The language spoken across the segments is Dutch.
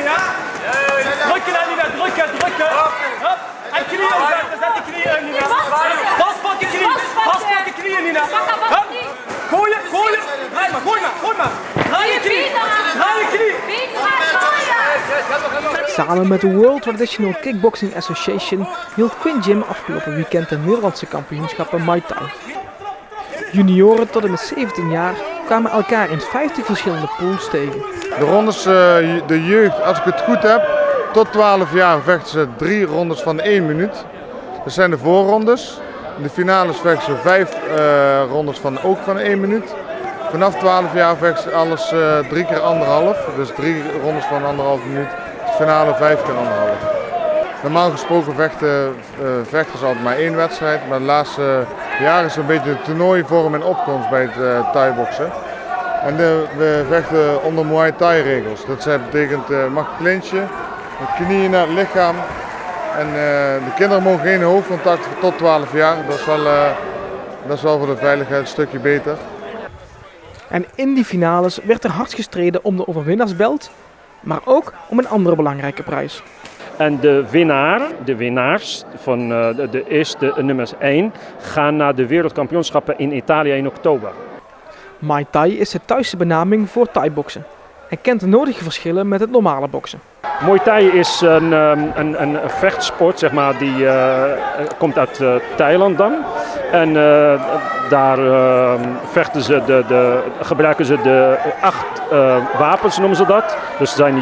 ja? Drukken, Nina, drukken. Hop. En knieën omzetten, zet de knieën in, Nina. Vastpakken knieën, Nina. Hop. Gooien. Gooi maar. Draai je knie. Samen met de World Traditional Kickboxing Association hield Quinn Jim afgelopen weekend de Nederlandse kampioenschappen Muay Thai. Junioren tot en met 17 jaar kwamen elkaar in 50 verschillende pools tegen. De rondes, de jeugd, als ik het goed heb, tot 12 jaar vechten ze 3 rondes van 1 minuut. Dat zijn de voorrondes. In de finales vechten ze 5 rondes van ook van 1 minuut. Vanaf 12 jaar vechten ze alles 3 keer 1,5. Dus 3 rondes van 1,5 minuut. De finale 5 keer 1,5. Normaal gesproken vechten ze altijd maar 1 wedstrijd. Maar de laatste jaren is een beetje de toernooivorm in opkomst bij het Thai-boksen. En we vechten onder Muay Thai regels. Dat betekent mag clinchen, met knieën naar het lichaam. En de kinderen mogen geen hoofdcontact tot 12 jaar. Dat is wel voor de veiligheid een stukje beter. En in die finales werd er hard gestreden om de overwinnaarsbelt, maar ook om een andere belangrijke prijs. En de winnaars van de eerste nummers 1 gaan naar de wereldkampioenschappen in Italië in oktober. Muay Thai is de Thaise benaming voor Thai-boksen en kent de nodige verschillen met het normale boksen. Muay Thai is een vechtsport, zeg maar, die komt uit Thailand dan. En daar gebruiken ze de 8 wapens, noemen ze dat. Dus het zijn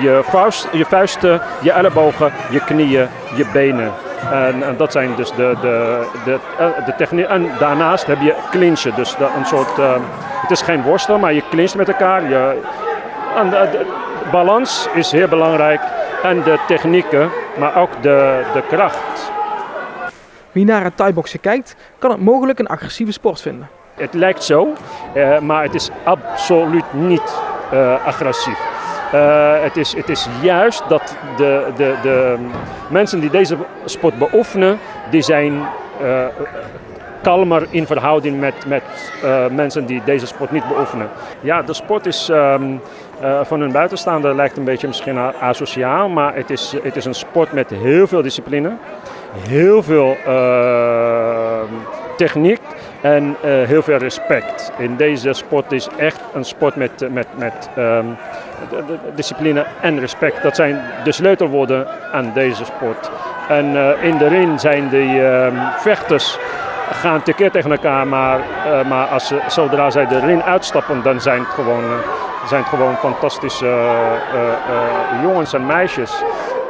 je vuisten, je ellebogen, je knieën, je benen. En dat zijn dus de techniek. En daarnaast heb je clinchen, dus een soort, het is geen worstelen, maar je clincht met elkaar. De balans is heel belangrijk en de technieken, maar ook de kracht. Wie naar het Thai-boksen kijkt, kan het mogelijk een agressieve sport vinden. Het lijkt zo, maar het is absoluut niet agressief. Het is juist dat de mensen die deze sport beoefenen, die zijn kalmer in verhouding met mensen die deze sport niet beoefenen. Ja, de sport is van een buitenstaander lijkt een beetje misschien asociaal, maar het is een sport met heel veel discipline, heel veel techniek en heel veel respect. In deze sport is echt een sport met discipline en respect. Dat zijn de sleutelwoorden aan deze sport. En in de ring zijn de vechters tekeer tegen elkaar, maar zodra zij de ring uitstappen, dan zijn het gewoon fantastische jongens en meisjes.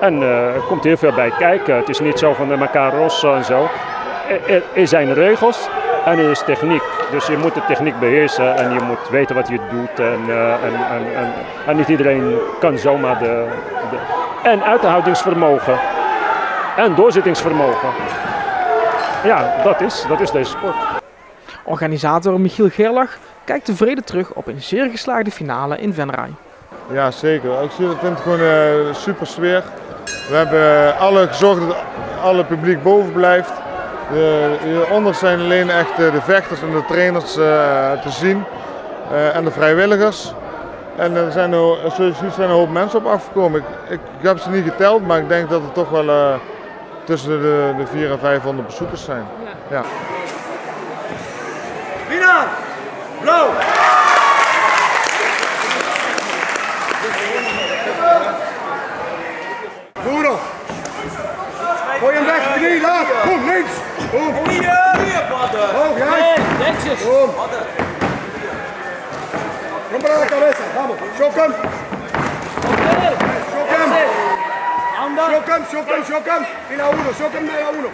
En er komt heel veel bij kijken. Het is niet zo van elkaar rossen en zo. Er zijn regels en er is techniek. Dus je moet de techniek beheersen en je moet weten wat je doet. En niet iedereen kan zomaar en uithoudingsvermogen en doorzettingsvermogen. Ja, dat is deze sport. Organisator Michiel Gerlach kijkt tevreden terug op een zeer geslaagde finale in Venray. Ja, zeker. Ik vind het gewoon een super sfeer. We hebben gezorgd dat alle publiek boven blijft. Hieronder zijn alleen echt de vechters en de trainers te zien. En de vrijwilligers. En er zijn zoals je ziet zijn een hoop mensen op afgekomen. Ik heb ze niet geteld, maar ik denk dat het toch wel tussen de 400 en 500 bezoekers zijn. Ja. Winnaar! Blauw! Goed op! Gooi hem weg, knie, laat! Kom, links! Kom! Hoog, jij! Netjes! Kom! Kom para la cabeza, vamos! Shock hem! Shock hem! Shock hem! In a uno, shock hem naar a uno!